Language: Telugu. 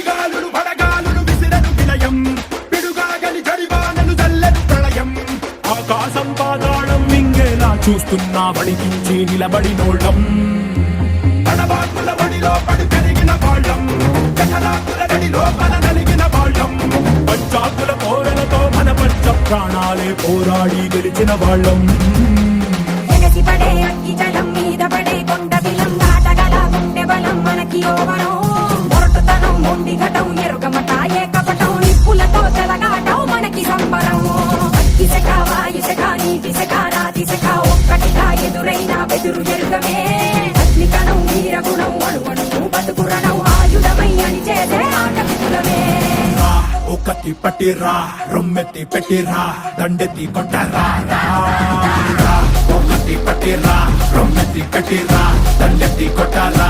సుడిగాలులు పడగాలులు విసిరను విలయం పిడుగాగలి జడివానలు జల్లెను ప్రళయం ఆకాశం పాతాళం మింగేలా చూస్తున్నా వడికించి నిలబడినోళ్ళం పడబాకుల వడిలో పడి పెరిగిన వాళ్ళం జఠరాకుల నడిలో మన నలిగిన వాళ్ళం పంచాకుల కోరలతో మన పంచ ప్రాణాలే పోరాడి గెలిచిన వాళ్ళం పడే అగ్గి జలం మీద పడే కొండ బిలం దాటగల గుండె బలం మనకి ఓవరం మొరటుతనం మొండి ఘటం ఎరుగమట ఏకపటం నిప్పులతో చెలగాటం మనకి సంబరం అగ్గి శక వాయు శక నీటి శక రాతి శక ఒక్కటిగా ఎదురైన బెదురు ఎరుగమే అగ్నికణం వీరగుణం అణువణువు బతుకురణం ఆయుధమై అని చేసే ఆట విపులమే ఒకటి పట్టిరా రొమ్మెత్తి పెట్టిరా దండెత్తి కొట్టరా ఒకటి పట్టిరా రొమ్మెత్తి పెట్టిరా దండెత్తి కొట్టరా